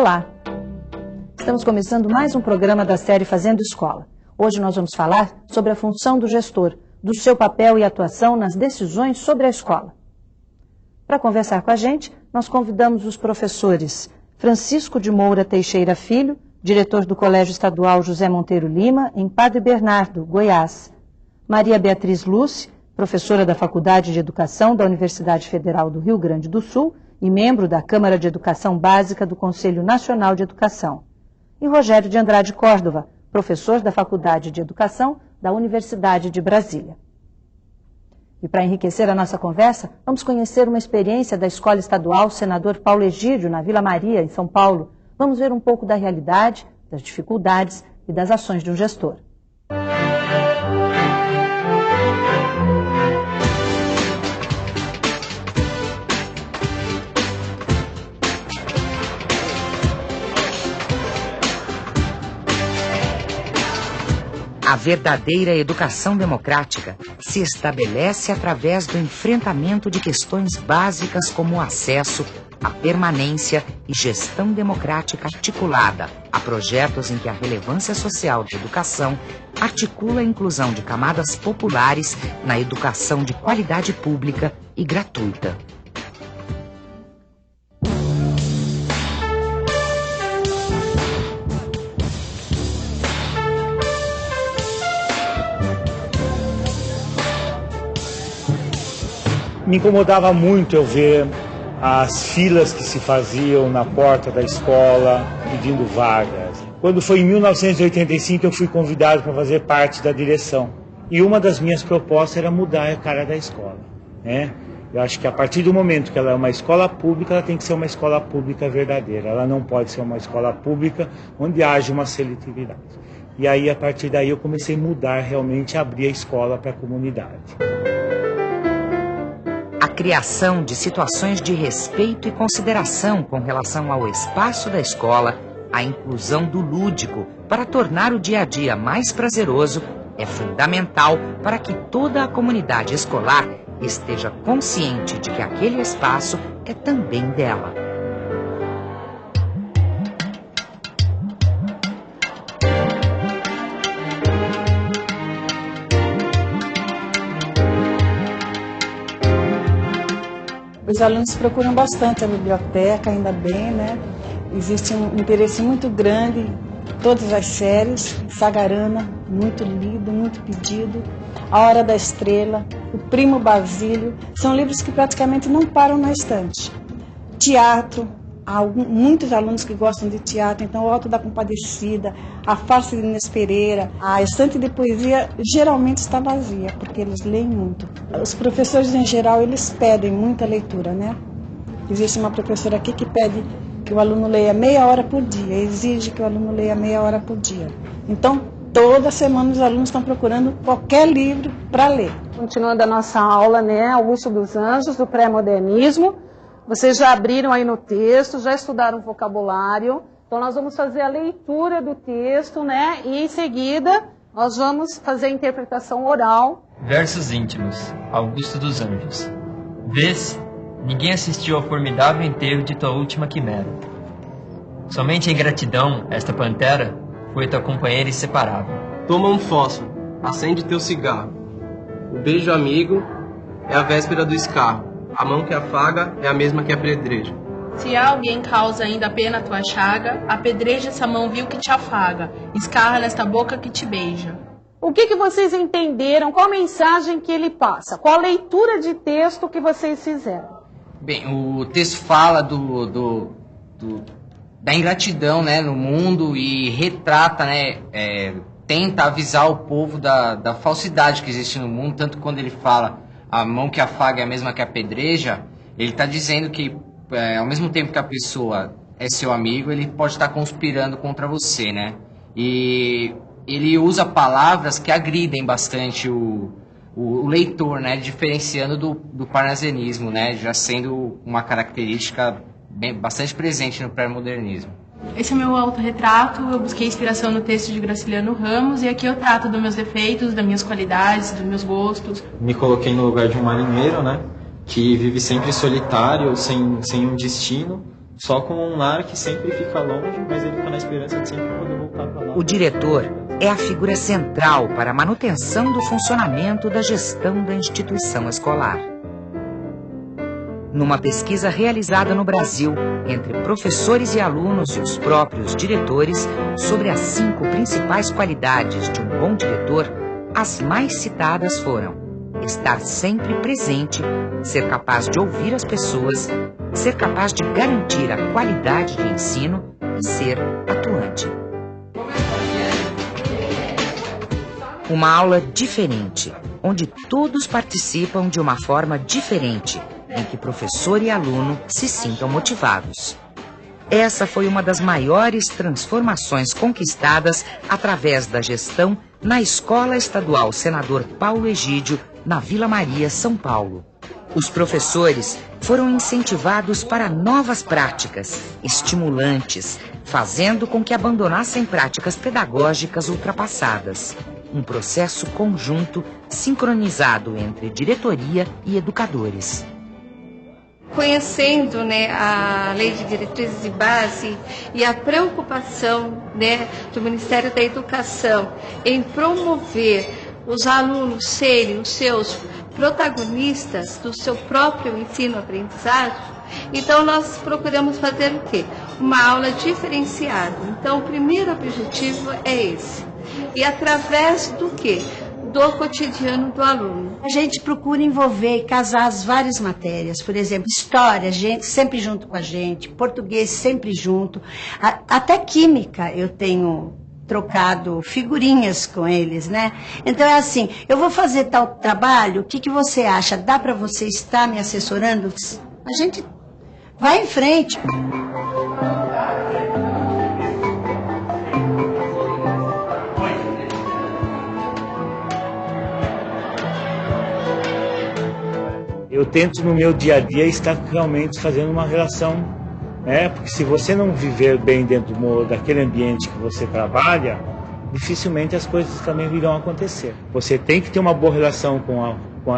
Olá! Estamos começando mais um programa da série Fazendo Escola. Hoje nós vamos falar sobre a função do gestor, do seu papel e atuação nas decisões sobre a escola. Para conversar com a gente, nós convidamos os professores Francisco de Moura Teixeira Filho, diretor do Colégio Estadual José Monteiro Lima, em Padre Bernardo, Goiás. Maria Beatriz Lúcia, professora da Faculdade de Educação da Universidade Federal do Rio Grande do Sul e membro da Câmara de Educação Básica do Conselho Nacional de Educação. E Rogério de Andrade Córdova, professor da Faculdade de Educação da Universidade de Brasília. E para enriquecer a nossa conversa, vamos conhecer uma experiência da Escola Estadual Senador Paulo Egídio, na Vila Maria, em São Paulo. Vamos ver um pouco da realidade, das dificuldades e das ações de um gestor. A verdadeira educação democrática se estabelece através do enfrentamento de questões básicas como o acesso, a permanência e gestão democrática articulada a projetos em que a relevância social da educação articula a inclusão de camadas populares na educação de qualidade pública e gratuita. Me incomodava muito eu ver as filas que se faziam na porta da escola pedindo vagas. Quando foi em 1985 eu fui convidado para fazer parte da direção. E uma das minhas propostas era mudar a cara da escola, né? Eu acho que a partir do momento que ela é uma escola pública, ela tem que ser uma escola pública verdadeira. Ela não pode ser uma escola pública onde haja uma seletividade. E aí, a partir daí, eu comecei a mudar realmente, a abrir a escola para a comunidade. A criação de situações de respeito e consideração com relação ao espaço da escola, a inclusão do lúdico para tornar o dia a dia mais prazeroso, é fundamental para que toda a comunidade escolar esteja consciente de que aquele espaço é também dela. Os alunos procuram bastante a biblioteca, ainda bem, né? Existe um interesse muito grande em todas as séries. Sagarana, muito lido, muito pedido. A Hora da Estrela, O Primo Basílio, são livros que praticamente não param na estante. Teatro, há muitos alunos que gostam de teatro, então o Auto da Compadecida, a Farsa de Inês Pereira, a estante de poesia geralmente está vazia, porque eles leem muito. Os professores em geral, eles pedem muita leitura, né? Existe uma professora aqui que pede que o aluno leia meia hora por dia, exige que o aluno leia meia hora por dia. Então, toda semana os alunos estão procurando qualquer livro para ler. Continuando a nossa aula, né, Augusto dos Anjos, do pré-modernismo. Vocês já abriram aí no texto, já estudaram o vocabulário. Então nós vamos fazer a leitura do texto, né? E em seguida nós vamos fazer a interpretação oral. Versos íntimos, Augusto dos Anjos. Vês, ninguém assistiu ao formidável enterro de tua última quimera. Somente em gratidão, esta pantera foi tua companheira inseparável. Toma um fósforo, acende teu cigarro. O beijo amigo é a véspera do escarro. A mão que afaga é a mesma que apedreja. Se alguém causa ainda pena a tua chaga, apedreja essa mão vil que te afaga, escarra nesta boca que te beija. O que vocês entenderam? Qual a mensagem que ele passa? Qual a leitura de texto que vocês fizeram? Bem, o texto fala da ingratidão, né, no mundo e retrata, né, tenta avisar o povo da falsidade que existe no mundo, tanto quando ele fala a mão que afaga é a mesma que apedreja, ele está dizendo que, ao mesmo tempo que a pessoa é seu amigo, ele pode estar conspirando contra você, né? E ele usa palavras que agridem bastante o leitor, né? Diferenciando do parnasianismo, né? Já sendo uma característica bastante presente no pré-modernismo. Esse é o meu autorretrato, eu busquei inspiração no texto de Graciliano Ramos e aqui eu trato dos meus defeitos, das minhas qualidades, dos meus gostos. Me coloquei no lugar de um marinheiro, né, que vive sempre solitário, sem um destino, Só com um lar que sempre fica longe, mas ele fica na esperança de sempre poder voltar para lá. O diretor é a figura central para a manutenção do funcionamento da gestão da instituição escolar. Numa pesquisa realizada no Brasil entre professores e alunos e os próprios diretores sobre as 5 principais qualidades de um bom diretor, as mais citadas foram: estar sempre presente, ser capaz de ouvir as pessoas, ser capaz de garantir a qualidade de ensino e ser atuante. Uma aula diferente, onde todos participam de uma forma diferente, em que professor e aluno se sintam motivados. Essa foi uma das maiores transformações conquistadas através da gestão na Escola Estadual Senador Paulo Egídio, na Vila Maria, São Paulo. Os professores foram incentivados para novas práticas, estimulantes, fazendo com que abandonassem práticas pedagógicas ultrapassadas. Um processo conjunto, sincronizado entre diretoria e educadores. Conhecendo, né, a Lei de Diretrizes de Base e a preocupação, né, do Ministério da Educação em promover os alunos serem os seus protagonistas do seu próprio ensino-aprendizagem, então nós procuramos fazer o quê? Uma aula diferenciada. Então o primeiro objetivo é esse. E através do quê? Do cotidiano do aluno. A gente procura envolver e casar as várias matérias, por exemplo, história, gente sempre junto com a gente, português sempre junto, até química eu tenho trocado figurinhas com eles, né? Então é assim, eu vou fazer tal trabalho, o que você acha? Dá para você estar me assessorando? A gente vai em frente. Eu tento no meu dia a dia estar realmente fazendo uma relação, né? Porque se você não viver bem dentro daquele ambiente que você trabalha, dificilmente as coisas também virão acontecer. Você tem que ter uma boa relação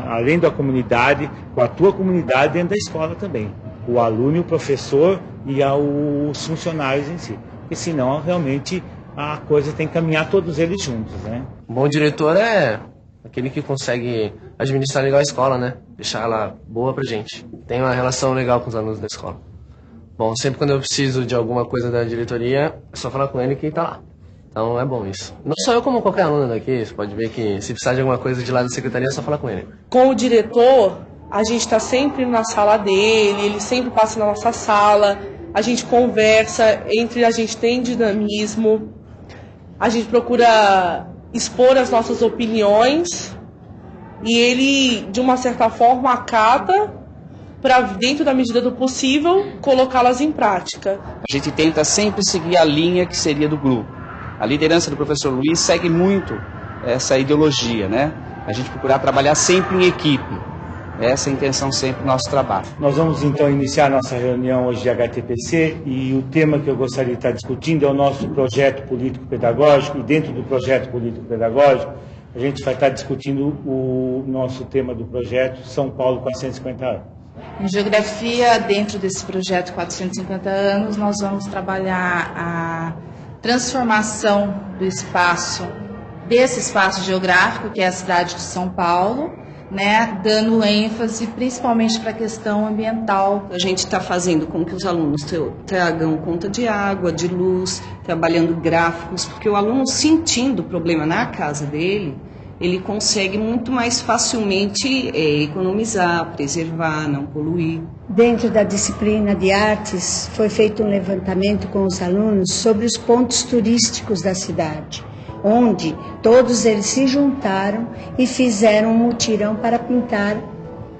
além da comunidade, com a tua comunidade dentro da escola também. O aluno, o professor e os funcionários em si. Porque senão realmente a coisa tem que caminhar todos eles juntos, né? Um bom diretor é aquele que consegue administrar legal a escola, né? Deixar ela boa pra gente. Tem uma relação legal com os alunos da escola. Bom, sempre quando eu preciso de alguma coisa da diretoria, é só falar com ele que tá lá. Então é bom isso. Não só eu, como qualquer aluno daqui, você pode ver que se precisar de alguma coisa de lá da secretaria, é só falar com ele. Com o diretor, a gente está sempre na sala dele, ele sempre passa na nossa sala, a gente conversa, entre a gente tem dinamismo, a gente procura expor as nossas opiniões e ele, de uma certa forma, acata para, dentro da medida do possível, colocá-las em prática. A gente tenta sempre seguir a linha que seria do grupo. A liderança do professor Luiz segue muito essa ideologia, né? A gente procurar trabalhar sempre em equipe. Essa é a intenção sempre do nosso trabalho. Nós vamos então iniciar nossa reunião hoje de HTPC e o tema que eu gostaria de estar discutindo é o nosso projeto político-pedagógico, e dentro do projeto político-pedagógico a gente vai estar discutindo o nosso tema do projeto São Paulo 450 anos. Em geografia, dentro desse projeto 450 anos, nós vamos trabalhar a transformação do espaço, desse espaço geográfico, que é a cidade de São Paulo, né, dando ênfase principalmente para a questão ambiental. A gente está fazendo com que os alunos tragam conta de água, de luz, trabalhando gráficos, porque o aluno sentindo o problema na casa dele, ele consegue muito mais facilmente economizar, preservar, não poluir. Dentro da disciplina de artes, foi feito um levantamento com os alunos sobre os pontos turísticos da cidade, onde todos eles se juntaram e fizeram um mutirão para pintar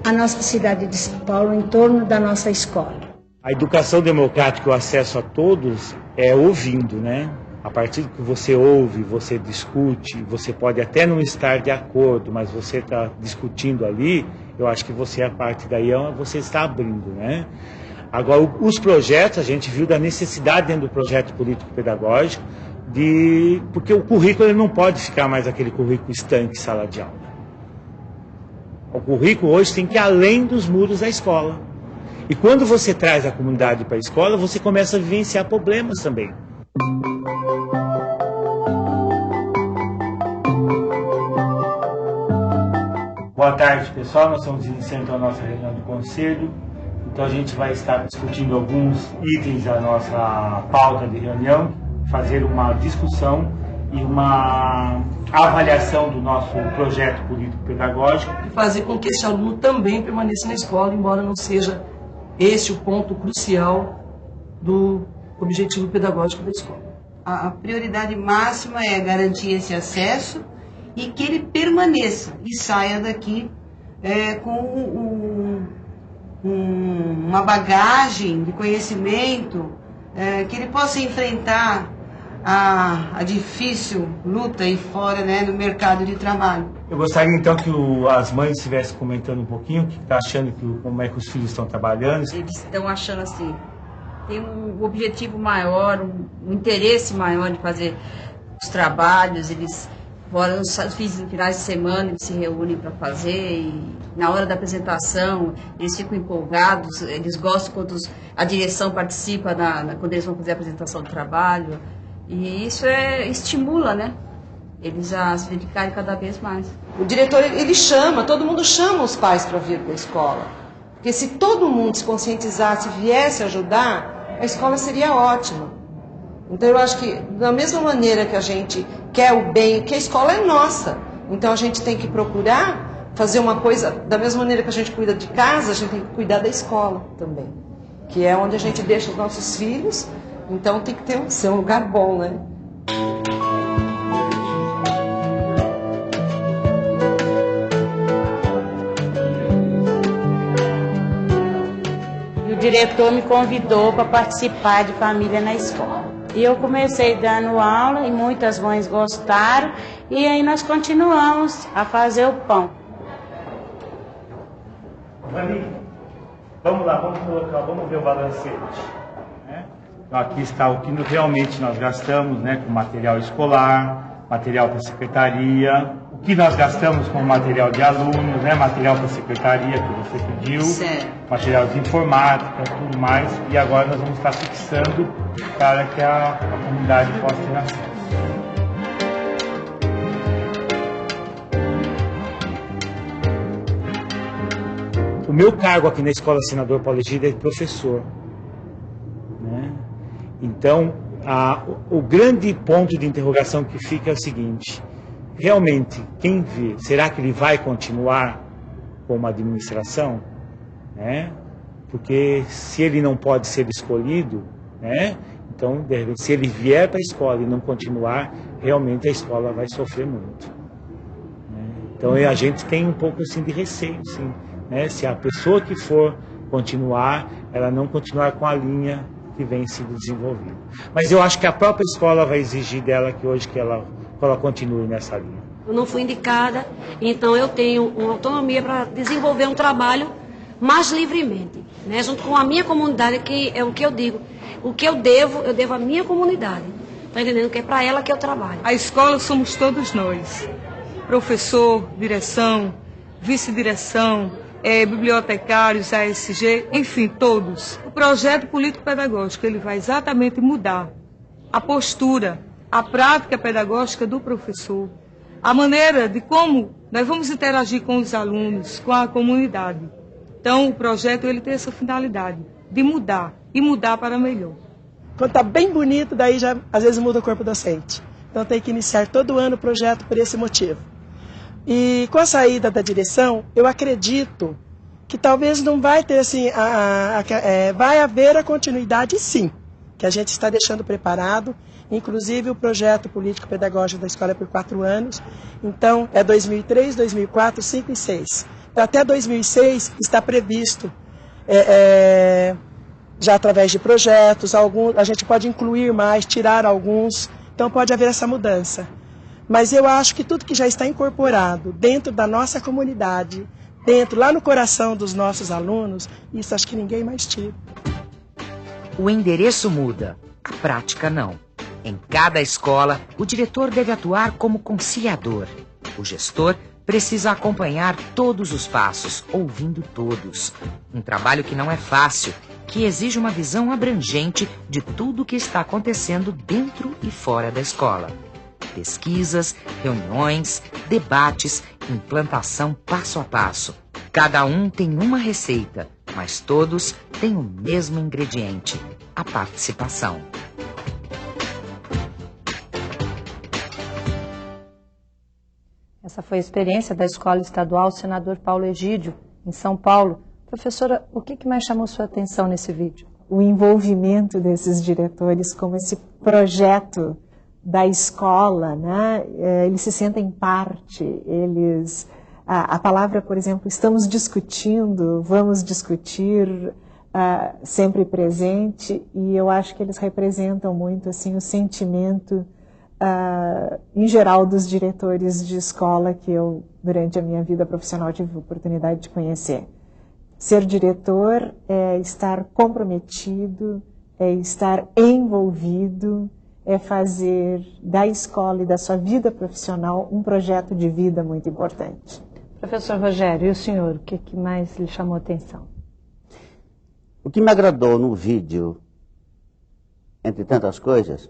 a nossa cidade de São Paulo em torno da nossa escola. A educação democrática, o acesso a todos, é ouvindo, né? A partir do que você ouve, você discute, você pode até não estar de acordo, mas você está discutindo ali, eu acho que você, a partir daí, você está abrindo, né? Agora, os projetos, a gente viu da necessidade dentro do projeto político-pedagógico, porque o currículo ele não pode ficar mais aquele currículo estanque, sala de aula. O currículo hoje tem que ir além dos muros da escola. E quando você traz a comunidade para a escola, você começa a vivenciar problemas também. Boa tarde, pessoal. Nós estamos iniciando então a nossa reunião do conselho. Então a gente vai estar discutindo alguns itens da nossa pauta de reunião, fazer uma discussão e uma avaliação do nosso projeto político-pedagógico. E fazer com que esse aluno também permaneça na escola, embora não seja esse o ponto crucial do objetivo pedagógico da escola. A prioridade máxima é garantir esse acesso e que ele permaneça e saia daqui com uma bagagem de conhecimento que ele possa enfrentar a difícil luta aí fora, né, no mercado de trabalho. Eu gostaria então que as mães estivessem comentando um pouquinho o que está achando, como é que os filhos estão trabalhando. Eles estão achando assim, tem um objetivo maior, um interesse maior de fazer os trabalhos, eles fora nos finais de semana eles se reúnem para fazer e na hora da apresentação eles ficam empolgados, eles gostam quando a direção participa quando eles vão fazer a apresentação do trabalho e isso estimula, né? Eles a se dedicarem cada vez mais. O diretor, ele chama, todo mundo chama os pais para vir para a escola. Porque se todo mundo se conscientizasse e viesse ajudar, a escola seria ótima. Então eu acho que da mesma maneira que a gente quer o bem, que a escola é nossa, então a gente tem que procurar fazer uma coisa, da mesma maneira que a gente cuida de casa, a gente tem que cuidar da escola também, que é onde a gente deixa os nossos filhos, então tem que ser um lugar bom, né? O diretor me convidou para participar de Família na Escola. E eu comecei dando aula e muitas mães gostaram e aí nós continuamos a fazer o pão. Vamos lá, vamos ver o balancete. Então, aqui está o que realmente nós gastamos, né, com material escolar, material para a secretaria, o que nós gastamos com material de alunos, né, material para a secretaria que você pediu, material de informática, tudo mais, e agora nós vamos estar fixando para que a comunidade possa ter acesso. O meu cargo aqui na Escola Senador Paulo Egídio é de professor, né? Então, o grande ponto de interrogação que fica é o seguinte: realmente, quem vê, será que ele vai continuar com uma administração? Né? Porque se ele não pode ser escolhido, né? Então, se ele vier para a escola e não continuar, realmente a escola vai sofrer muito. Né? Então, a gente tem um pouco assim de receio, sim, né? Se a pessoa que for continuar, ela não continuar com a linha que vem sendo desenvolvida. Mas eu acho que a própria escola vai exigir dela que hoje que ela continue nessa linha. Eu não fui indicada, então eu tenho uma autonomia para desenvolver um trabalho mais livremente, né? Junto com a minha comunidade, que é o que eu digo. O que eu devo à minha comunidade. Está entendendo? Que é para ela que eu trabalho. A escola somos todos nós. Professor, direção, vice-direção, bibliotecários, ASG, enfim, todos. O projeto político-pedagógico ele vai exatamente mudar a postura, a prática pedagógica do professor, a maneira de como nós vamos interagir com os alunos, com a comunidade. Então, o projeto ele tem essa finalidade de mudar e mudar para melhor. Quando está bem bonito, daí já às vezes muda o corpo docente. Então tem que iniciar todo ano o projeto por esse motivo. E com a saída da direção, eu acredito que talvez não vai ter assim, vai haver a continuidade sim, que a gente está deixando preparado, inclusive o projeto político-pedagógico da escola é por 4 anos, então é 2003, 2004, 2005 e 2006. Até 2006 está previsto, já através de projetos, a gente pode incluir mais, tirar alguns, então pode haver essa mudança. Mas eu acho que tudo que já está incorporado dentro da nossa comunidade, lá no coração dos nossos alunos, isso acho que ninguém mais tira. O endereço muda, a prática não. Em cada escola, o diretor deve atuar como conciliador. O gestor precisa acompanhar todos os passos, ouvindo todos. Um trabalho que não é fácil, que exige uma visão abrangente de tudo o que está acontecendo dentro e fora da escola. Pesquisas, reuniões, debates, implantação passo a passo. Cada um tem uma receita, mas todos têm o mesmo ingrediente: a participação. Essa foi a experiência da Escola Estadual Senador Paulo Egídio, em São Paulo. Professora, o que mais chamou sua atenção nesse vídeo? O envolvimento desses diretores com esse projeto da escola, né? Eles se sentem parte, a palavra, por exemplo, estamos discutindo, vamos discutir, sempre presente, e eu acho que eles representam muito assim, o sentimento em geral dos diretores de escola que eu, durante a minha vida profissional, tive a oportunidade de conhecer. Ser diretor é estar comprometido, é estar envolvido, é fazer da escola e da sua vida profissional um projeto de vida muito importante. Professor Rogério, e o senhor, o que mais lhe chamou a atenção? O que me agradou no vídeo, entre tantas coisas,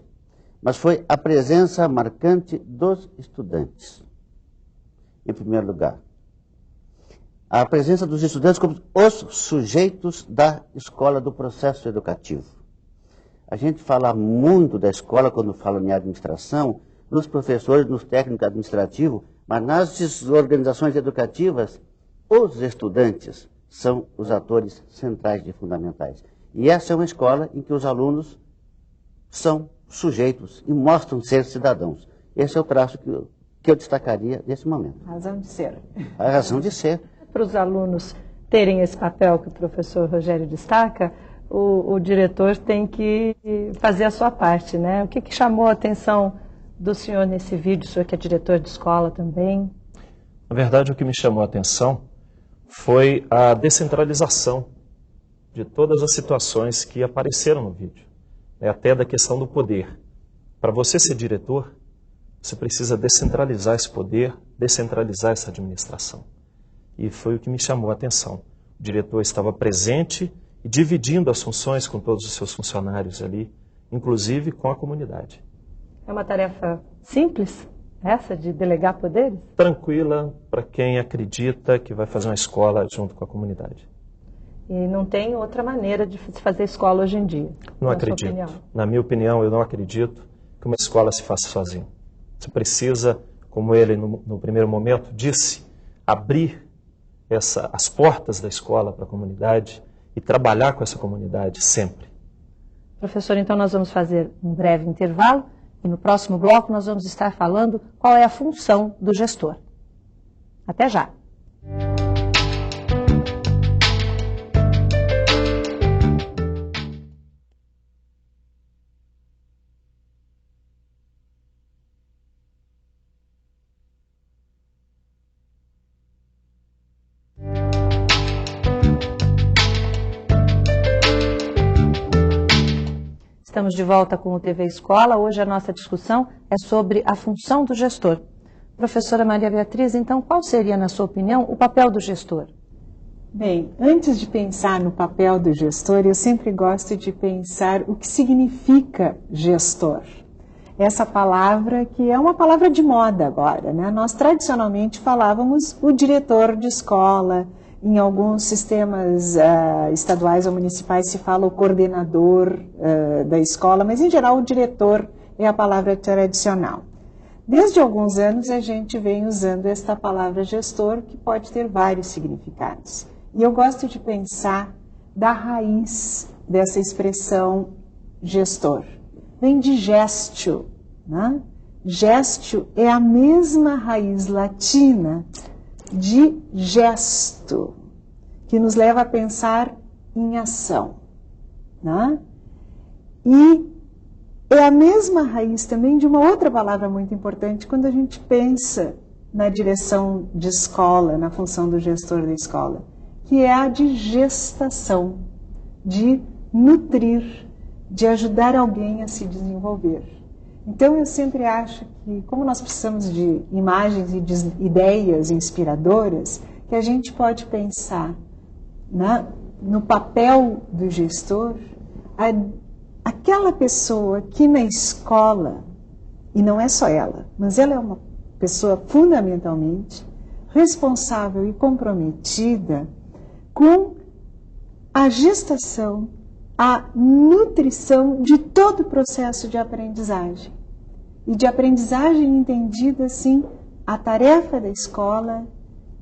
mas foi a presença marcante dos estudantes, em primeiro lugar. A presença dos estudantes como os sujeitos da escola, do processo educativo. A gente fala muito da escola quando fala em administração, nos professores, nos técnicos administrativos, mas nas organizações educativas, os estudantes são os atores centrais e fundamentais. E essa é uma escola em que os alunos são sujeitos e mostram ser cidadãos. Esse é o traço que eu destacaria nesse momento. A razão de ser. A razão de ser. Para os alunos terem esse papel que o professor Rogério destaca, o diretor tem que fazer a sua parte, né? O que chamou a atenção do senhor nesse vídeo, o senhor que é diretor de escola também? Na verdade, o que me chamou a atenção foi a descentralização de todas as situações que apareceram no vídeo, até da questão do poder. Para você ser diretor, você precisa descentralizar esse poder, descentralizar essa administração. E foi o que me chamou a atenção. O diretor estava presente e dividindo as funções com todos os seus funcionários ali, inclusive com a comunidade. É uma tarefa simples, essa de delegar poderes? Tranquila para quem acredita que vai fazer uma escola junto com a comunidade. E não tem outra maneira de se fazer escola hoje em dia? Não acredito. Na minha opinião, eu não acredito que uma escola se faça sozinha. Você precisa, como ele no primeiro momento disse, abrir as portas da escola para a comunidade e trabalhar com essa comunidade sempre. Professor, então nós vamos fazer um breve intervalo e no próximo bloco nós vamos estar falando qual é a função do gestor. Até já! Estamos de volta com o TV Escola. Hoje a nossa discussão é sobre a função do gestor. Professora Maria Beatriz, então, qual seria, na sua opinião, o papel do gestor? Bem, antes de pensar no papel do gestor, eu sempre gosto de pensar o que significa gestor. Essa palavra que é uma palavra de moda agora, né? Nós tradicionalmente falávamos o diretor de escola. Em alguns sistemas estaduais ou municipais se fala o coordenador da escola, mas em geral o diretor é a palavra tradicional. Desde alguns anos a gente vem usando esta palavra gestor, que pode ter vários significados. E eu gosto de pensar da raiz dessa expressão gestor. Vem de gestio, né? Gestio é a mesma raiz latina de gesto, que nos leva a pensar em ação, né? E é a mesma raiz também de uma outra palavra muito importante quando a gente pensa na direção de escola, na função do gestor da escola, que é a de gestação, de nutrir, de ajudar alguém a se desenvolver. Então eu sempre acho que, como nós precisamos de imagens e de ideias inspiradoras, que a gente pode pensar no papel do gestor, aquela pessoa que na escola, e não é só ela, mas ela é uma pessoa fundamentalmente responsável e comprometida com a gestação, a nutrição de todo o processo de aprendizagem. E de aprendizagem entendida, assim, a tarefa da escola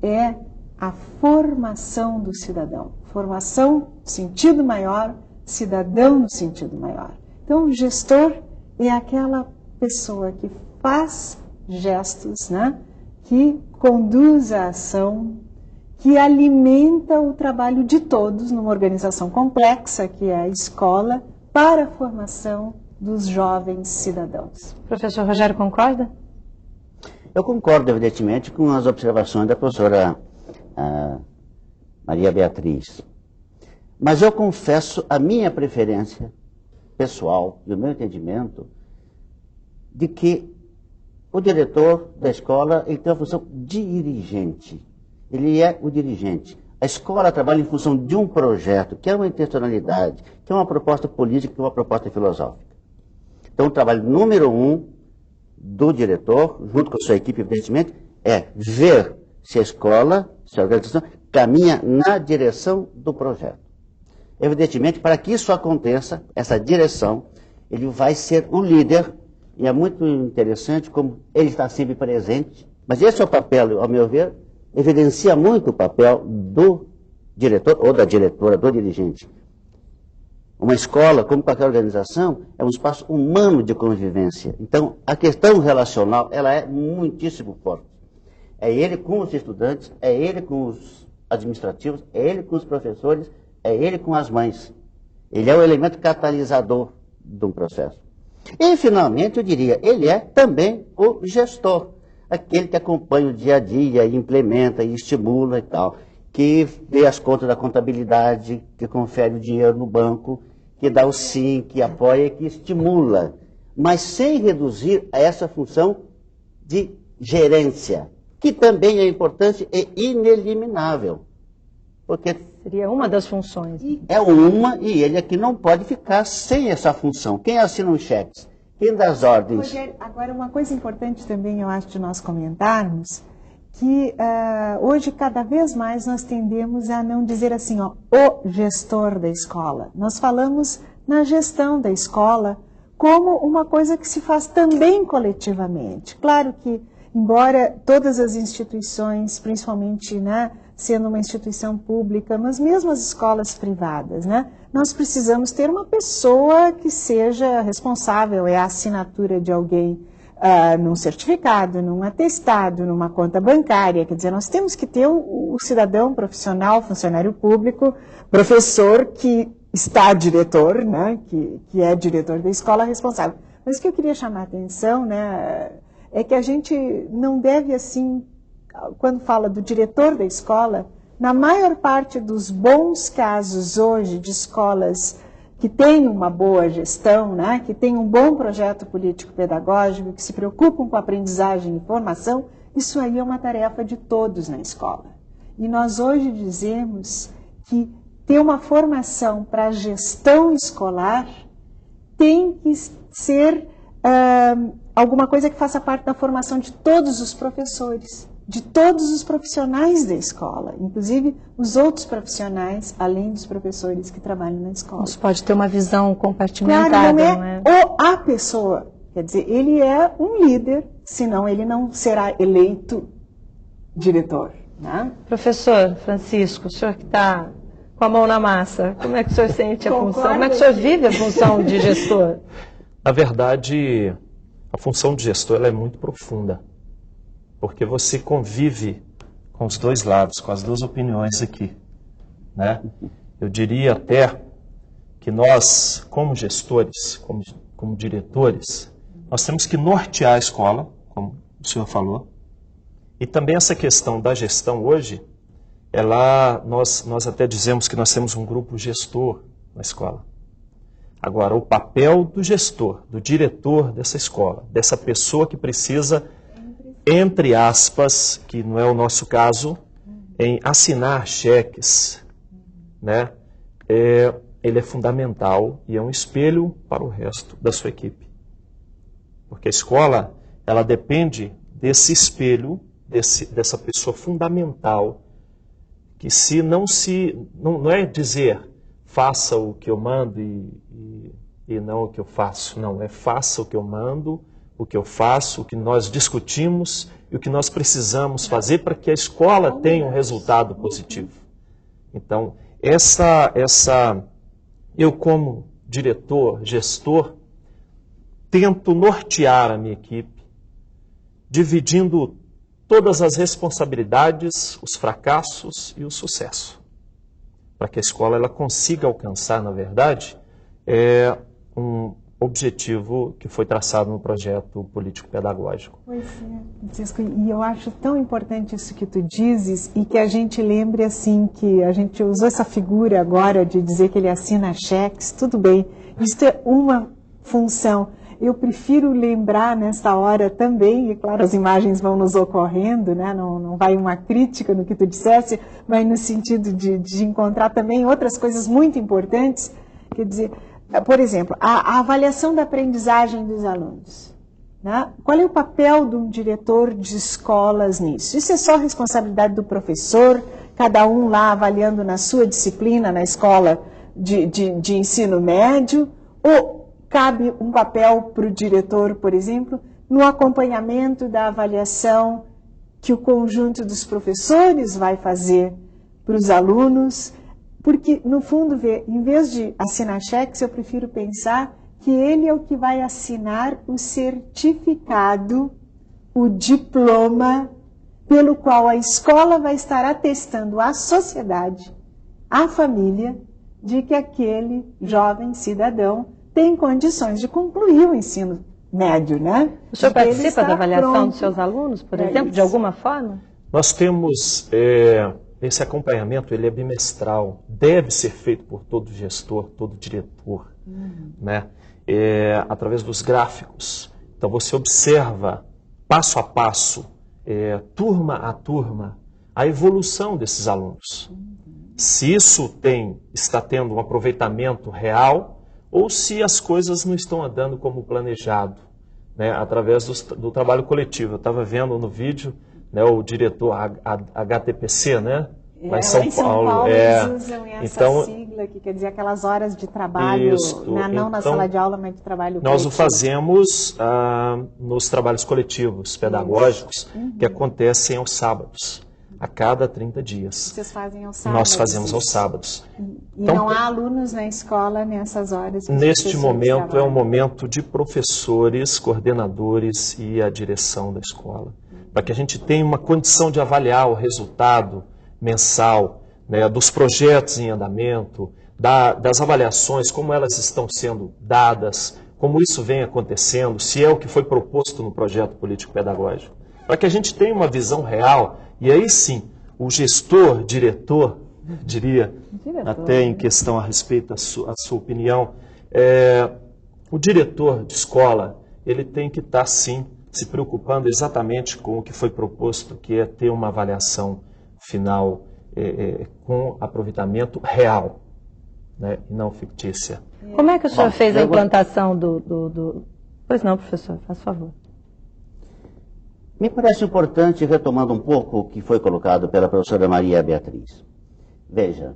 é a formação do cidadão. Formação no sentido maior, cidadão no sentido maior. Então, o gestor é aquela pessoa que faz gestos, que conduz a ação, que alimenta o trabalho de todos numa organização complexa, que é a escola, para a formação dos jovens cidadãos. Professor Rogério, concorda? Eu concordo, evidentemente, com as observações da professora Maria Beatriz. Mas eu confesso a minha preferência pessoal e o meu entendimento de que o diretor da escola ele tem a função dirigente. Ele é o dirigente. A escola trabalha em função de um projeto, que é uma intencionalidade, que é uma proposta política, que é uma proposta filosófica. Então, o trabalho número 1 do diretor, junto com a sua equipe, evidentemente, é ver se a escola, se a organização, caminha na direção do projeto. Evidentemente, para que isso aconteça, essa direção, ele vai ser o líder, e é muito interessante como ele está sempre presente, mas esse é o papel, ao meu ver, evidencia muito o papel do diretor ou da diretora, do dirigente. Uma escola, como qualquer organização, é um espaço humano de convivência. Então, a questão relacional, ela é muitíssimo forte. É ele com os estudantes, é ele com os administrativos, é ele com os professores, é ele com as mães. Ele é o elemento catalisador de um processo. E, finalmente, eu diria, ele é também o gestor. Aquele que acompanha o dia a dia, e implementa e estimula e tal. Que vê as contas da contabilidade, que confere o dinheiro no banco, que dá o sim, que apoia, que estimula, mas sem reduzir a essa função de gerência, que também é importante e ineliminável. Porque seria uma das funções. É uma, e ele aqui não pode ficar sem essa função. Quem assina os cheques? Quem dá as ordens? Rogério, agora uma coisa importante também, eu acho, de nós comentarmos, que hoje cada vez mais nós tendemos a não dizer assim, ó, o gestor da escola. Nós falamos na gestão da escola como uma coisa que se faz também coletivamente. Claro que, embora todas as instituições, principalmente sendo uma instituição pública, mas mesmo as escolas privadas, nós precisamos ter uma pessoa que seja responsável, é a assinatura de alguém num certificado, num atestado, numa conta bancária. Quer dizer, nós temos que ter o cidadão profissional, funcionário público, professor que está diretor, que é diretor da escola responsável. Mas o que eu queria chamar a atenção, é que a gente não deve, assim, quando fala do diretor da escola, na maior parte dos bons casos hoje de escolas que têm uma boa gestão, que têm um bom projeto político-pedagógico, que se preocupam com a aprendizagem e formação, isso aí é uma tarefa de todos na escola. E nós hoje dizemos que ter uma formação para a gestão escolar tem que ser alguma coisa que faça parte da formação de todos os professores, de todos os profissionais da escola, inclusive os outros profissionais, além dos professores que trabalham na escola. Isso pode ter uma visão compartimentada, claro, não é? A pessoa, quer dizer, ele é um líder, senão ele não será eleito diretor. Professor Francisco, o senhor que está com a mão na massa, como é que o senhor sente a função? Como é que o senhor vive a função de gestor? Na verdade, a função de gestor ela é muito profunda. Porque você convive com os dois lados, com as duas opiniões aqui. Eu diria até que nós, como gestores, como diretores, nós temos que nortear a escola, como o senhor falou. E também essa questão da gestão hoje, nós até dizemos que nós temos um grupo gestor na escola. Agora, o papel do gestor, do diretor dessa escola, dessa pessoa que precisa, entre aspas, que não é o nosso caso, em assinar cheques, né? Ele é fundamental e é um espelho para o resto da sua equipe. Porque a escola, ela depende desse espelho, dessa pessoa fundamental, que se não é dizer faça o que eu mando e não o que eu faço. Não, é faça o que eu mando, o que eu faço, o que nós discutimos e o que nós precisamos fazer para que a escola tenha um resultado positivo. Então, eu como diretor, gestor, tento nortear a minha equipe, dividindo todas as responsabilidades, os fracassos e o sucesso, para que a escola ela consiga alcançar, na verdade, um objetivo que foi traçado no projeto político-pedagógico. Pois é, Francisco, e eu acho tão importante isso que tu dizes e que a gente lembre assim que a gente usou essa figura agora de dizer que ele assina cheques, tudo bem, isso é uma função. Eu prefiro lembrar nessa hora também, e claro, as imagens vão nos ocorrendo, né? Não vai uma crítica no que tu dissesse, mas no sentido de encontrar também outras coisas muito importantes, quer dizer, por exemplo, a avaliação da aprendizagem dos alunos. Né? Qual é o papel de um diretor de escolas nisso? Isso é só responsabilidade do professor, cada um lá avaliando na sua disciplina, na escola de ensino médio, ou cabe um papel para o diretor, por exemplo, no acompanhamento da avaliação que o conjunto dos professores vai fazer para os alunos? Porque, no fundo, em vez de assinar cheques, eu prefiro pensar que ele é o que vai assinar o certificado, o diploma, pelo qual a escola vai estar atestando à sociedade, à família, de que aquele jovem cidadão tem condições de concluir o ensino médio, né? O senhor participa da avaliação dos seus alunos, por exemplo, de alguma forma? Nós temos... Esse acompanhamento ele é bimestral, deve ser feito por todo gestor, todo diretor, né? Através dos gráficos. Então você observa passo a passo, turma a turma, a evolução desses alunos. Se isso está tendo um aproveitamento real ou se as coisas não estão andando como planejado, né? Através do trabalho coletivo. Eu estava vendo no vídeo, né, o diretor HTPC, né? Lá em São Paulo. Eles usam essa sigla, que quer dizer aquelas horas de trabalho, não na sala de aula, mas de trabalho coletivo. Nós o fazemos nos trabalhos coletivos pedagógicos, que acontecem aos sábados, a cada 30 dias. Vocês fazem aos sábados? Nós fazemos aos sábados. E então, não há alunos na escola nessas horas? Neste momento é um momento de professores, coordenadores e a direção da escola, para que a gente tenha uma condição de avaliar o resultado mensal, né, dos projetos em andamento, das avaliações, como elas estão sendo dadas, como isso vem acontecendo, se é o que foi proposto no projeto político-pedagógico, para que a gente tenha uma visão real, e aí sim, o gestor, diretor, diria, até em questão a respeito da sua opinião, o diretor de escola, ele tem que estar sim, se preocupando exatamente com o que foi proposto, que é ter uma avaliação final com aproveitamento real, né, e não fictícia. Como é que o senhor fez a implantação do... Pois não, professor, faz favor. Me parece importante, retomando um pouco o que foi colocado pela professora Maria Beatriz. Veja,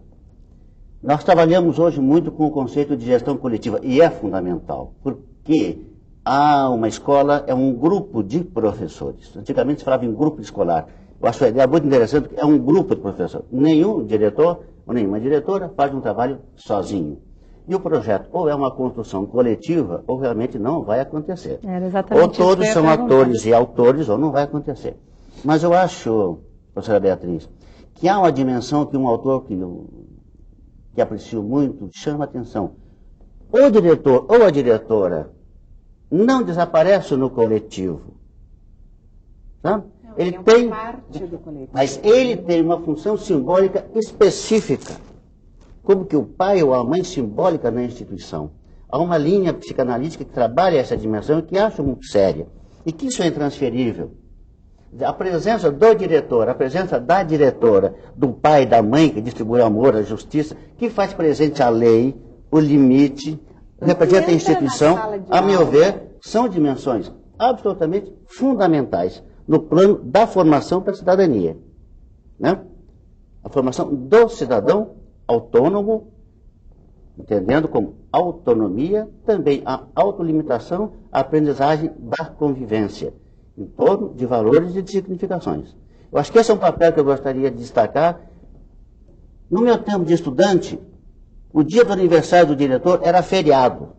nós trabalhamos hoje muito com o conceito de gestão coletiva, e é fundamental, porque uma escola é um grupo de professores. Antigamente se falava em grupo escolar. Eu acho a ideia muito interessante, porque é um grupo de professores. Nenhum diretor ou nenhuma diretora faz um trabalho sozinho. E o projeto ou é uma construção coletiva, ou realmente não vai acontecer. Ou todos são atores e autores, ou não vai acontecer. Mas eu acho, professora Beatriz, que há uma dimensão que um autor que aprecio muito chama a atenção. O diretor ou a diretora não desaparece no coletivo. Tá? Ele tem, mas ele tem uma função simbólica específica, como que o pai ou a mãe simbólica na instituição. Há uma linha psicanalítica que trabalha essa dimensão e que acho muito séria. E que isso é intransferível. A presença do diretor, a presença da diretora, do pai, da mãe, que distribui o amor, a justiça, que faz presente a lei, o limite, representa a instituição, a meu ver, são dimensões absolutamente fundamentais no plano da formação para a cidadania. Né? A formação do cidadão autônomo, entendendo como autonomia, também a autolimitação, a aprendizagem da convivência, em torno de valores e de significações. Eu acho que esse é um papel que eu gostaria de destacar. No meu tempo de estudante, o dia do aniversário do diretor era feriado.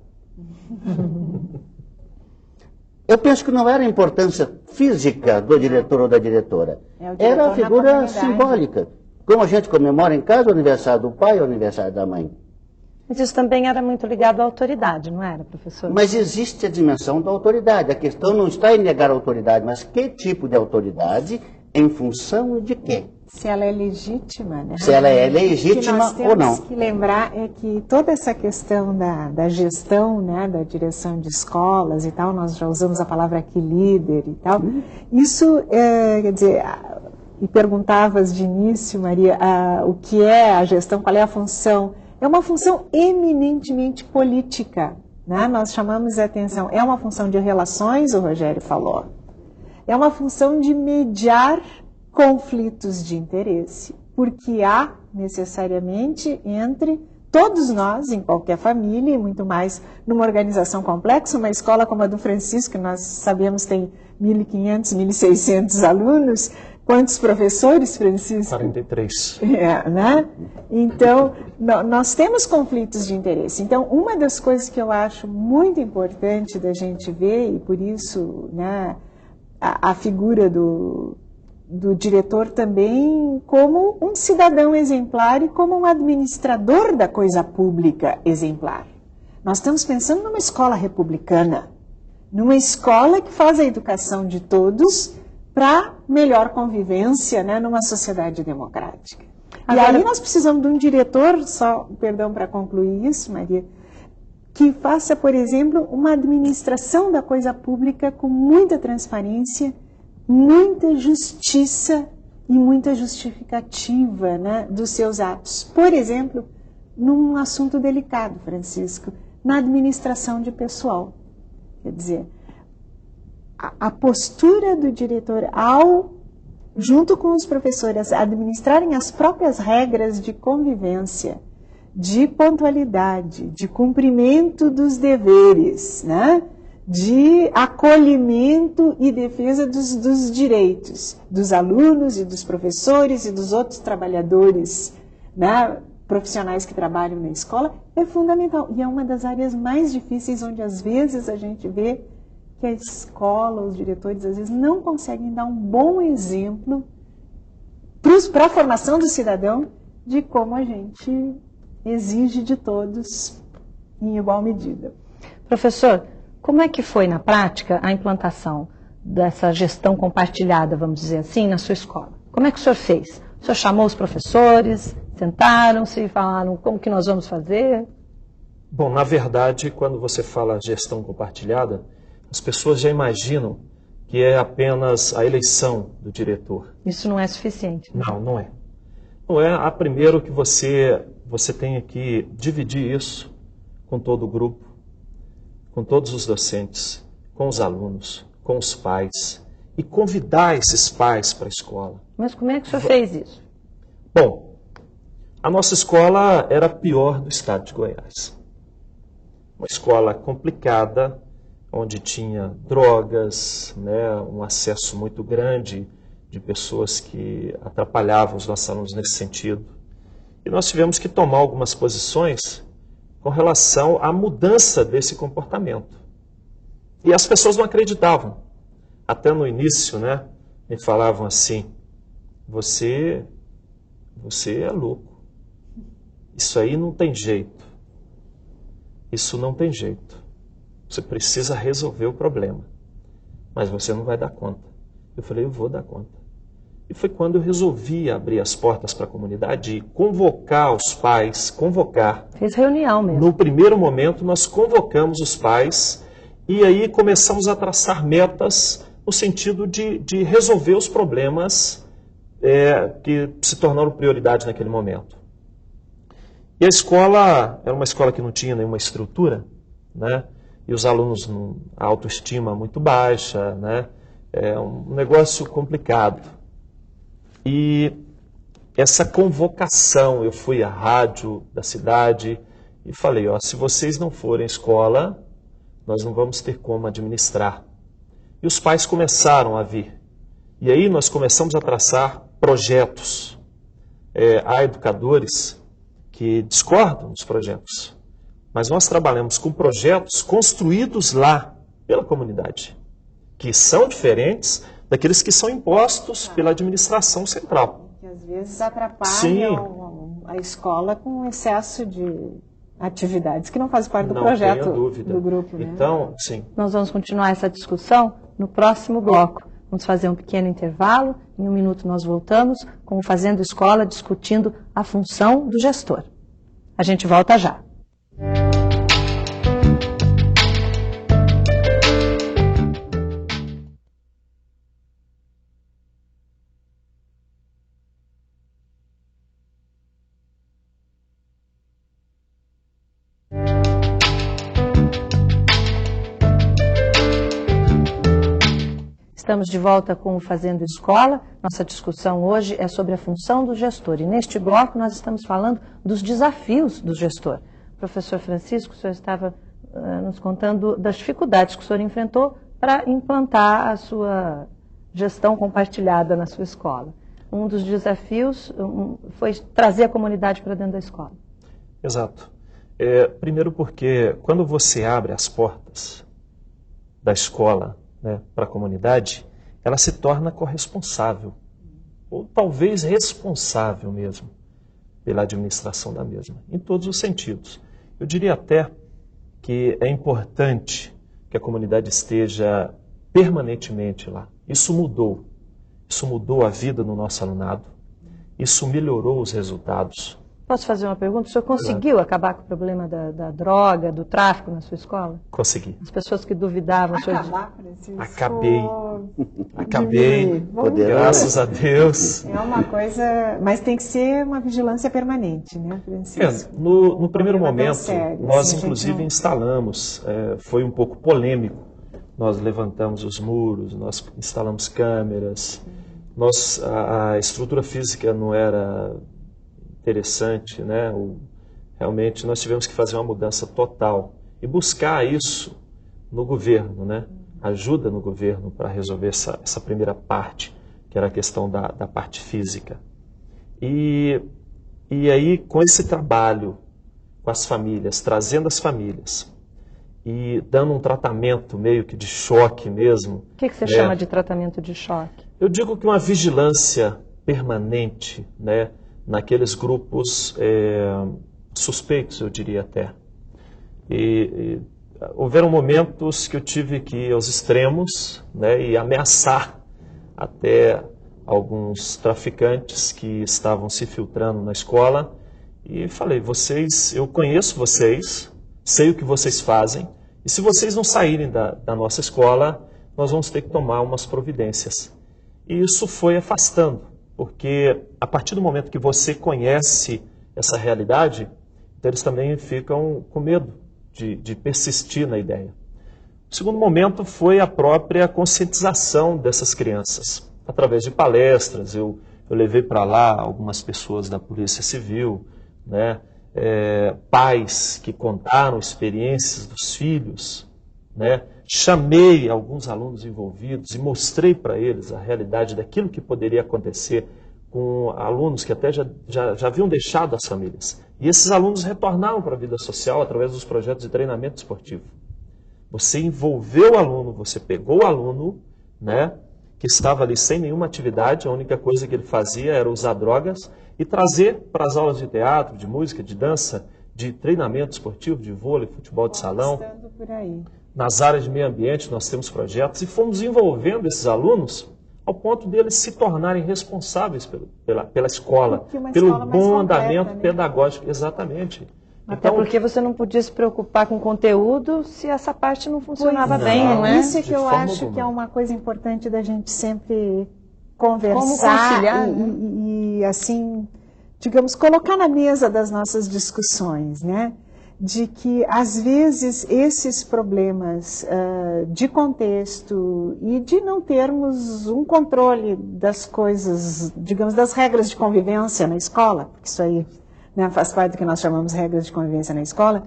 Eu penso que não era a importância física do diretor ou da diretora, era a figura simbólica. Como a gente comemora em casa o aniversário do pai ou o aniversário da mãe. Mas isso também era muito ligado à autoridade, não era, professor? Mas existe a dimensão da autoridade. A questão não está em negar a autoridade, mas que tipo de autoridade, em função de quê? Se ela é legítima, né? Se ela é legítima ou não. O que nós temos que lembrar é que toda essa questão da gestão, né, da direção de escolas e tal, nós já usamos a palavra aqui líder e tal, isso, quer dizer, e perguntavas de início, Maria, o que é a gestão, qual é a função? É uma função eminentemente política, né? Nós chamamos a atenção, é uma função de relações, o Rogério falou, é uma função de mediar conflitos de interesse, porque há necessariamente entre todos nós, em qualquer família, e muito mais numa organização complexa, uma escola como a do Francisco, que nós sabemos tem 1.500, 1.600 alunos. Quantos professores, Francisco? 43. Né? Então, nós temos conflitos de interesse. Então, uma das coisas que eu acho muito importante da gente ver, e por isso, né, a figura do diretor também como um cidadão exemplar e como um administrador da coisa pública exemplar. Nós estamos pensando numa escola republicana, numa escola que faz a educação de todos para melhor convivência, né, numa sociedade democrática. Agora, e aí nós precisamos de um diretor, só, perdão para concluir isso, Maria, que faça, por exemplo, uma administração da coisa pública com muita transparência, muita justiça e muita justificativa, né, dos seus atos. Por exemplo, num assunto delicado, Francisco, na administração de pessoal. Quer dizer, a postura do diretor ao, junto com os professores, administrarem as próprias regras de convivência, de pontualidade, de cumprimento dos deveres, né? De acolhimento e defesa dos direitos dos alunos e dos professores e dos outros trabalhadores, né, profissionais que trabalham na escola, é fundamental. E é uma das áreas mais difíceis onde às vezes a gente vê que a escola, os diretores, às vezes não conseguem dar um bom exemplo para a formação do cidadão de como a gente exige de todos em igual medida. Professor, como é que foi na prática a implantação dessa gestão compartilhada, vamos dizer assim, na sua escola? Como é que o senhor fez? O senhor chamou os professores, sentaram-se e falaram como que nós vamos fazer? Bom, na verdade, quando você fala gestão compartilhada, as pessoas já imaginam que é apenas a eleição do diretor. Isso não é suficiente. Não, não é. Não é. Primeiro que você tem que dividir isso com todo o grupo, com todos os docentes, com os alunos, com os pais, e convidar esses pais para a escola. Mas como é que o senhor fez isso? Bom, a nossa escola era a pior do estado de Goiás. Uma escola complicada, onde tinha drogas, né, um acesso muito grande de pessoas que atrapalhavam os nossos alunos nesse sentido. E nós tivemos que tomar algumas posições com relação à mudança desse comportamento. E as pessoas não acreditavam. Até no início, né, me falavam assim, você é louco. Isso aí não tem jeito. Isso não tem jeito. Você precisa resolver o problema. Mas você não vai dar conta. Eu falei, eu vou dar conta. E foi quando eu resolvi abrir as portas para a comunidade e convocar os pais, Fez reunião mesmo. No primeiro momento, nós convocamos os pais e aí começamos a traçar metas no sentido de resolver os problemas que se tornaram prioridade naquele momento. E a escola era uma escola que não tinha nenhuma estrutura, né? E os alunos, a autoestima muito baixa, né? É um negócio complicado. E essa convocação, eu fui à rádio da cidade e falei, ó, se vocês não forem à escola, nós não vamos ter como administrar. E os pais começaram a vir. E aí nós começamos a traçar projetos. Há educadores que discordam dos projetos, mas nós trabalhamos com projetos construídos lá pela comunidade, que são diferentes daqueles que são impostos pela administração central. Que às vezes atrapalham a escola com excesso de atividades que não fazem parte do projeto do grupo. Né? Então, sim. Nós vamos continuar essa discussão no próximo bloco. Vamos fazer um pequeno intervalo. Em 1 minuto nós voltamos com o Fazendo Escola discutindo a função do gestor. A gente volta já. Estamos de volta com o Fazendo Escola. Nossa discussão hoje é sobre a função do gestor. E neste bloco nós estamos falando dos desafios do gestor. Professor Francisco, o senhor estava nos contando das dificuldades que o senhor enfrentou para implantar a sua gestão compartilhada na sua escola. Um dos desafios foi trazer a comunidade para dentro da escola. Exato. Primeiro porque quando você abre as portas da escola, né, para a comunidade, ela se torna corresponsável, ou talvez responsável mesmo, pela administração da mesma, em todos os sentidos. Eu diria até que é importante que a comunidade esteja permanentemente lá. Isso mudou a vida do nosso alunado, isso melhorou os resultados. Posso fazer uma pergunta? O senhor conseguiu acabar com o problema da droga, do tráfico na sua escola? Consegui. As pessoas que duvidavam... Acabei, graças a Deus. É uma coisa... Mas tem que ser uma vigilância permanente, né, Francisco? No primeiro momento, nós inclusive instalamos, foi um pouco polêmico, nós levantamos os muros, nós instalamos câmeras, a estrutura física não era interessante, né? Realmente nós tivemos que fazer uma mudança total e buscar isso no governo, né? Ajuda no governo para resolver essa primeira parte, que era a questão da parte física. E aí, com esse trabalho com as famílias, trazendo as famílias e dando um tratamento meio que de choque mesmo. O que você chama de tratamento de choque? Eu digo que uma vigilância permanente, né? Naqueles grupos suspeitos, eu diria até. Houveram momentos que eu tive que ir aos extremos, né, e ameaçar até alguns traficantes que estavam se filtrando na escola. E falei, eu conheço vocês, sei o que vocês fazem, e se vocês não saírem da nossa escola, nós vamos ter que tomar umas providências. E isso foi afastando. Porque a partir do momento que você conhece essa realidade, eles também ficam com medo de persistir na ideia. O segundo momento foi a própria conscientização dessas crianças. Através de palestras, eu levei para lá algumas pessoas da Polícia Civil, né? Pais que contaram experiências dos filhos, né? Chamei alguns alunos envolvidos e mostrei para eles a realidade daquilo que poderia acontecer com alunos que até já haviam deixado as famílias. E esses alunos retornaram para a vida social através dos projetos de treinamento esportivo. Você envolveu o aluno, você pegou o aluno, né, que estava ali sem nenhuma atividade, a única coisa que ele fazia era usar drogas, e trazer para as aulas de teatro, de música, de dança, de treinamento esportivo, de vôlei, futebol de salão. Por aí. Nas áreas de meio ambiente nós temos projetos e fomos envolvendo esses alunos ao ponto deles se tornarem responsáveis pela escola, escola pelo mais bom completa, andamento né? pedagógico. Exatamente. Até Então, porque você não podia se preocupar com conteúdo se essa parte não funcionava Pois bem, não é? Isso é que De eu forma acho alguma. que é uma coisa importante da gente sempre conversar Como conciliar, e assim, digamos, colocar na mesa das nossas discussões, né? De que, às vezes, esses problemas de contexto e de não termos um controle das coisas, digamos, das regras de convivência na escola, porque isso aí, né, faz parte do que nós chamamos regras de convivência na escola,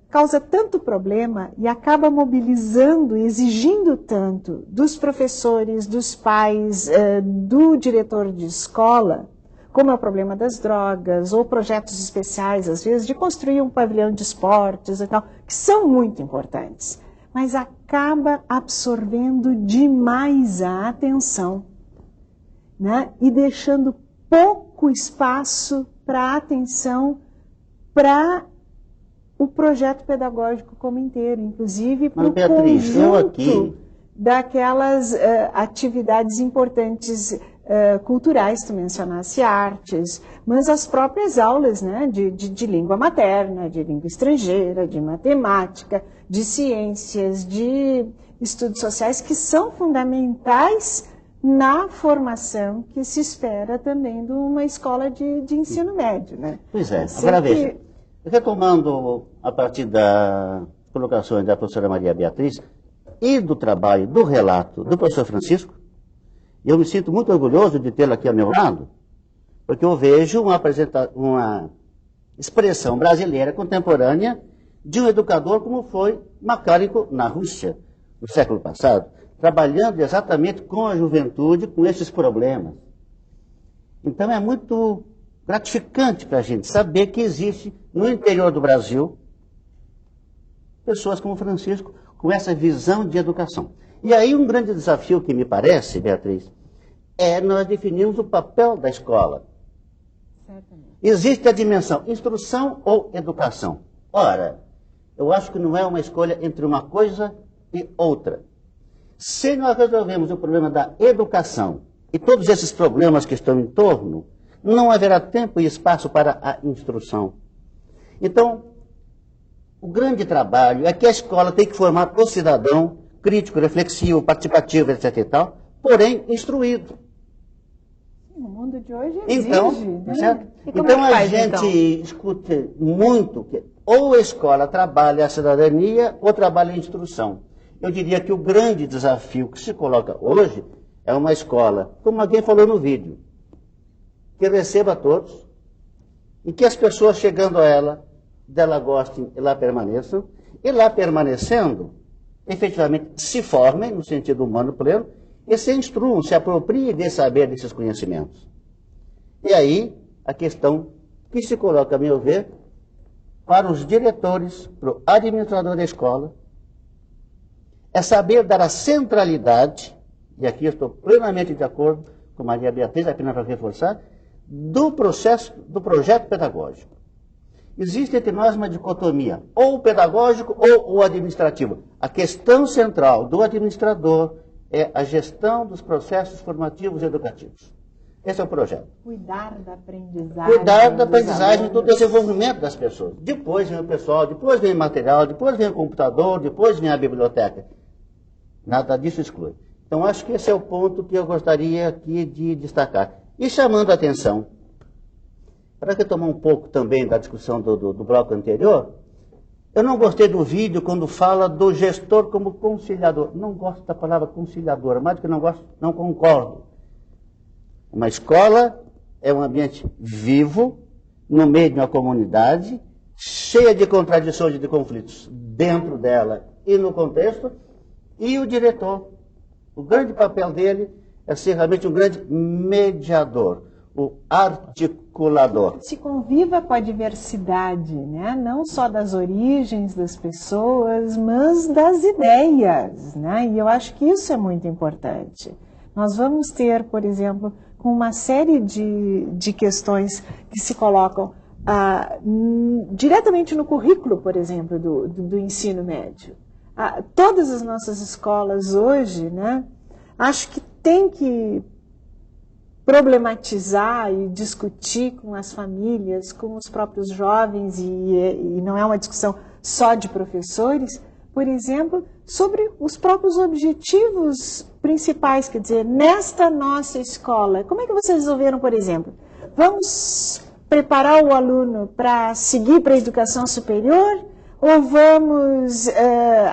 causa tanto problema e acaba mobilizando, exigindo tanto dos professores, dos pais, do diretor de escola, como é o problema das drogas, ou projetos especiais, às vezes, de construir um pavilhão de esportes e tal, que são muito importantes, mas acaba absorvendo demais a atenção, né? E deixando pouco espaço para atenção para o projeto pedagógico como inteiro, inclusive para o conjunto daquelas atividades importantes culturais, tu mencionasse artes, mas as próprias aulas, né, de língua materna, de língua estrangeira, de matemática, de ciências, de estudos sociais, que são fundamentais na formação que se espera também de uma escola de ensino médio, né? Pois é. Agora veja, retomando a partir da colocações da professora Maria Beatriz e do trabalho, do relato do professor Francisco, eu me sinto muito orgulhoso de tê-la aqui ao meu lado, porque eu vejo uma expressão brasileira contemporânea de um educador como foi Makarico na Rússia, no século passado, trabalhando exatamente com a juventude, com esses problemas. Então é muito gratificante para a gente saber que existe no interior do Brasil pessoas como Francisco com essa visão de educação. E aí um grande desafio que me parece, Beatriz, é nós definirmos o papel da escola. Certamente. Existe a dimensão instrução ou educação. Ora, eu acho que não é uma escolha entre uma coisa e outra. Se nós resolvemos o problema da educação e todos esses problemas que estão em torno, não haverá tempo e espaço para a instrução. Então, o grande trabalho é que a escola tem que formar o cidadão crítico, reflexivo, participativo, etc. e tal, porém instruído. O mundo de hoje exige, Então, né? certo? Então faz, a gente escuta muito que ou a escola trabalha a cidadania ou trabalha a instrução. Eu diria que o grande desafio que se coloca hoje é uma escola, como alguém falou no vídeo, que receba todos e que as pessoas chegando a ela, dela gostem e lá permaneçam, e lá permanecendo, efetivamente se formem no sentido humano pleno e se instruam, se apropriem desse saber, desses conhecimentos. E aí, a questão que se coloca, a meu ver, para os diretores, para o administrador da escola, é saber dar a centralidade, e aqui eu estou plenamente de acordo com Maria Beatriz, apenas para reforçar, do projeto pedagógico. Existe entre nós uma dicotomia, ou o pedagógico ou o administrativo. A questão central do administrador é a gestão dos processos formativos e educativos. Esse é o projeto. Cuidar da aprendizagem. Cuidar da aprendizagem, do desenvolvimento das pessoas. Depois vem o pessoal, depois vem o material, depois vem o computador, depois vem a biblioteca. Nada disso exclui. Então, acho que esse é o ponto que eu gostaria aqui de destacar. E chamando a atenção, para retomar um pouco também da discussão do bloco anterior, eu não gostei do vídeo quando fala do gestor como conciliador. Não gosto da palavra conciliador, mais do que não gosto, não concordo. Uma escola é um ambiente vivo, no meio de uma comunidade, cheia de contradições e de conflitos dentro dela e no contexto, e o diretor. O grande papel dele é ser realmente um grande mediador, o articulador. Se conviva com a diversidade, né? Não só das origens das pessoas, mas das ideias, né? E eu acho que isso é muito importante. Nós vamos ter, por exemplo, com uma série de questões que se colocam diretamente no currículo, por exemplo, do ensino médio. Todas as nossas escolas hoje, né? Acho que tem que problematizar e discutir com as famílias, com os próprios jovens, e não é uma discussão só de professores, por exemplo, sobre os próprios objetivos principais, quer dizer, nesta nossa escola, como é que vocês resolveram, por exemplo, vamos preparar o aluno para seguir para a educação superior, ou vamos,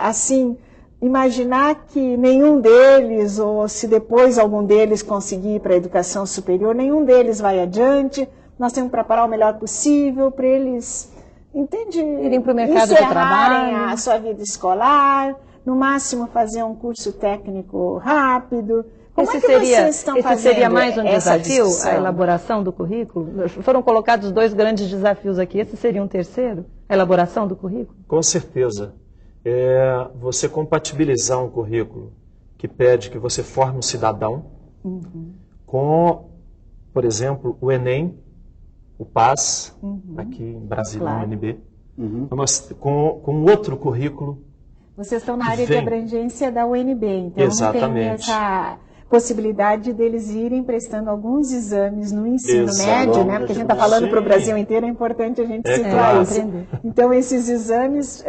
assim, imaginar que nenhum deles, ou se depois algum deles conseguir ir para a educação superior, nenhum deles vai adiante, nós temos que preparar o melhor possível para eles, entende? Irem para o mercado de trabalho, a sua vida escolar, no máximo fazer um curso técnico rápido. Como é que vocês estão fazendo? Esse seria mais um desafio, discussão? a elaboração do currículo? Foram colocados 2 grandes desafios aqui, esse seria um terceiro? A elaboração do currículo? Com certeza. Você compatibilizar um currículo que pede que você forme um cidadão com, por exemplo, o Enem, o PAS, aqui em Brasília, no UNB, com outro currículo. Vocês estão na área de abrangência da UNB, então não tem essa possibilidade deles irem prestando alguns exames no ensino médio, né? Porque a gente está falando para o Brasil inteiro, é importante a gente situar isso. Então, esses exames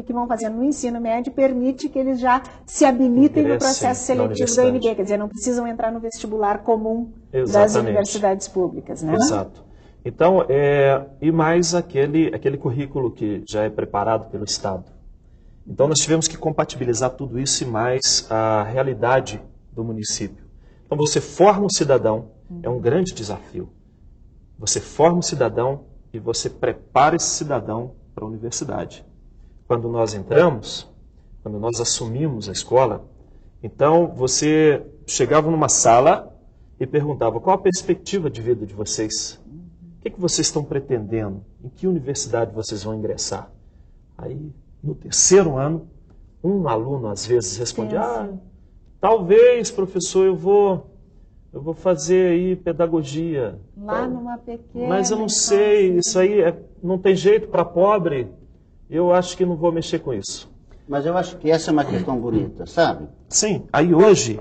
que vão fazer no ensino médio permite que eles já se habilitem no processo seletivo da UNB, quer dizer, não precisam entrar no vestibular comum das universidades públicas, né? Exato. Então, e mais aquele currículo que já é preparado pelo Estado. Então, nós tivemos que compatibilizar tudo isso e mais a realidade do município. Então, você forma um cidadão, é um grande desafio. Você forma um cidadão e você prepara esse cidadão para a universidade. Quando nós entramos, quando nós assumimos a escola, então você chegava numa sala e perguntava: qual a perspectiva de vida de vocês? O que vocês estão pretendendo? Em que universidade vocês vão ingressar? Aí, no 3º ano, um aluno às vezes responde: talvez, professor, eu vou fazer aí pedagogia. Lá numa pequena... Mas eu não sei, isso aí não tem jeito para pobre, eu acho que não vou mexer com isso. Mas eu acho que essa é uma questão bonita, sabe? Sim, aí hoje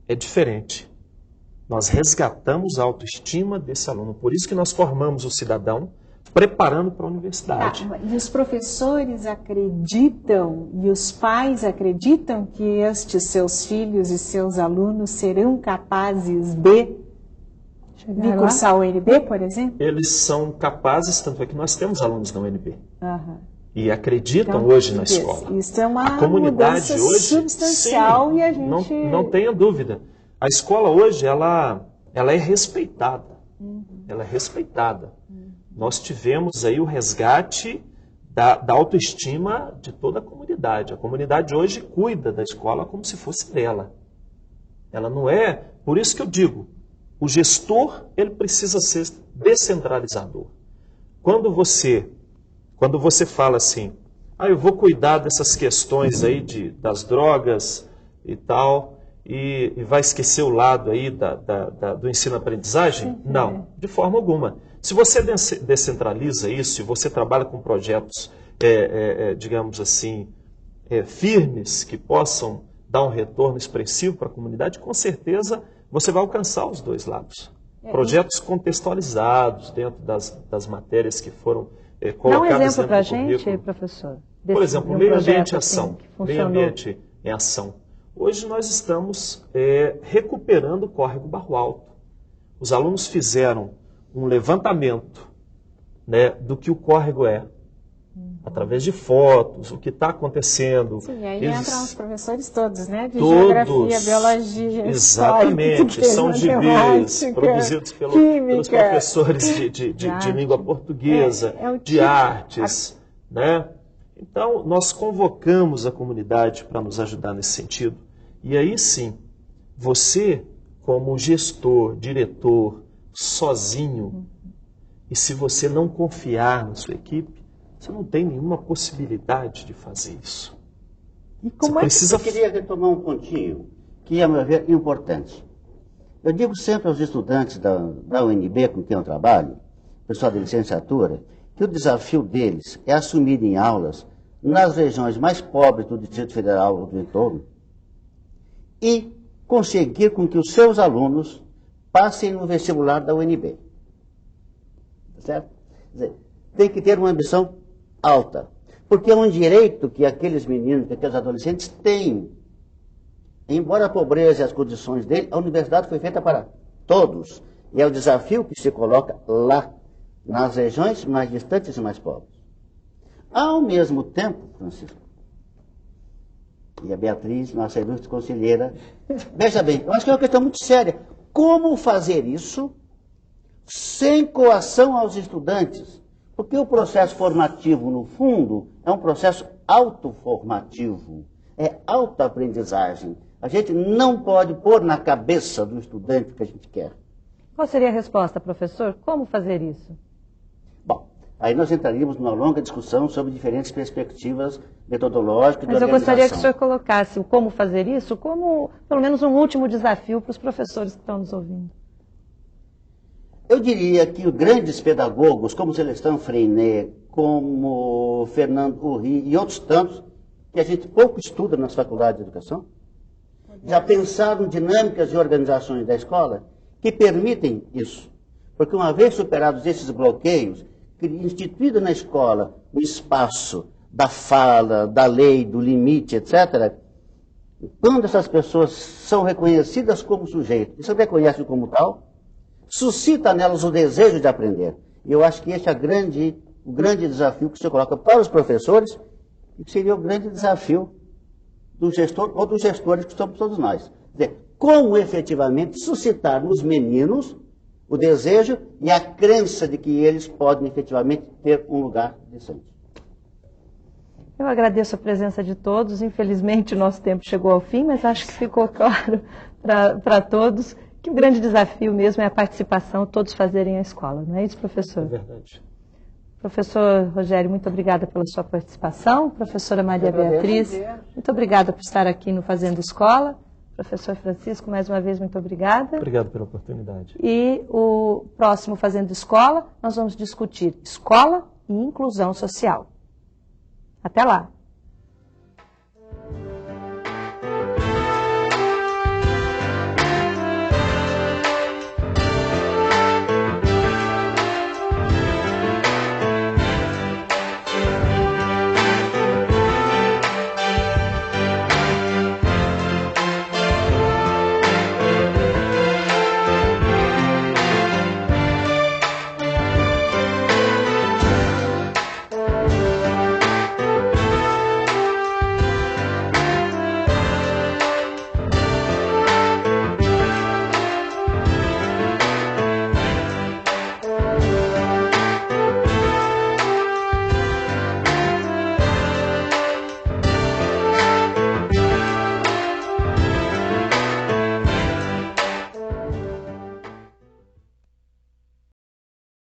é diferente. Nós resgatamos a autoestima desse aluno, por isso que nós formamos o cidadão, preparando para a universidade. E os professores acreditam e os pais acreditam que estes seus filhos e seus alunos serão capazes de cursar o UNB, por exemplo? Eles são capazes, tanto é que nós temos alunos na UNB. E acreditam hoje na escola. Isso é uma a comunidade mudança hoje, substancial, sim, e a gente... Não tenha dúvida. A escola hoje, ela é respeitada. Ela é respeitada. Nós tivemos aí o resgate da autoestima de toda a comunidade. A comunidade hoje cuida da escola como se fosse dela. Ela não é... Por isso que eu digo, o gestor ele precisa ser descentralizador. Quando você fala assim, eu vou cuidar dessas questões aí das drogas e tal, e vai esquecer o lado aí do ensino-aprendizagem? Não, de forma alguma. Se você descentraliza isso, se você trabalha com projetos, digamos assim, firmes, que possam dar um retorno expressivo para a comunidade, com certeza você vai alcançar os dois lados. Projetos contextualizados dentro das matérias que foram colocadas. Dá um exemplo para a gente, professor. Por exemplo, meio ambiente em ação. Meio ambiente em ação. Hoje nós estamos recuperando o córrego Barro Alto. Os alunos fizeram um levantamento, né, do que o córrego é, através de fotos, o que está acontecendo. Sim, aí entram os professores todos, né, de todos, geografia, biologia, exatamente, história, são gibis produzidos pelos professores de língua portuguesa, de artes, né? Então, nós convocamos a comunidade para nos ajudar nesse sentido. E aí sim, você, como gestor, diretor, sozinho, e se você não confiar na sua equipe, você não tem nenhuma possibilidade de fazer isso. E como Eu queria retomar um pontinho, que, a meu ver, é importante. Eu digo sempre aos estudantes da UNB com quem eu trabalho, pessoal de licenciatura, que o desafio deles é assumirem aulas nas regiões mais pobres do Distrito Federal ou do entorno e conseguir com que os seus alunos passem no vestibular da UNB. Certo? Quer dizer, tem que ter uma ambição alta, porque é um direito que aqueles meninos, que aqueles adolescentes têm. Embora a pobreza e as condições dele, a universidade foi feita para todos. E é o desafio que se coloca lá, nas regiões mais distantes e mais pobres. Ao mesmo tempo, Francisco, e a Beatriz, nossa ilustre conselheira, veja bem, eu acho que é uma questão muito séria. Como fazer isso sem coação aos estudantes? Porque o processo formativo, no fundo, é um processo autoformativo, é autoaprendizagem. A gente não pode pôr na cabeça do estudante o que a gente quer. Qual seria a resposta, professor? Como fazer isso? Bom, aí nós entraríamos numa longa discussão sobre diferentes perspectivas metodológicas. Mas eu gostaria que o senhor colocasse o como fazer isso como, pelo menos, um último desafio para os professores que estão nos ouvindo. Eu diria que os grandes pedagogos, como Celestin Freinet, como Fernando Urri e outros tantos, que a gente pouco estuda nas faculdades de educação, já pensaram dinâmicas e organizações da escola que permitem isso. Porque uma vez superados esses bloqueios, instituído na escola o espaço da fala, da lei, do limite, etc., quando essas pessoas são reconhecidas como sujeitos e se reconhecem como tal, suscita nelas o desejo de aprender. E eu acho que esse é o grande desafio que se coloca para os professores e que seria o grande desafio do gestor ou dos gestores que somos todos nós. Quer dizer, como efetivamente suscitar nos meninos o desejo e a crença de que eles podem efetivamente ter um lugar decente. Eu agradeço a presença de todos. Infelizmente o nosso tempo chegou ao fim, mas acho que ficou claro para todos que o grande desafio mesmo é a participação, todos fazerem a escola. Não é isso, professor? É verdade. Professor Rogério, muito obrigada pela sua participação. Professora Maria Beatriz, muito obrigada por estar aqui no Fazendo Escola. Professor Francisco, mais uma vez, muito obrigada. Obrigado pela oportunidade. E o próximo Fazendo Escola, nós vamos discutir escola e inclusão social. Até lá!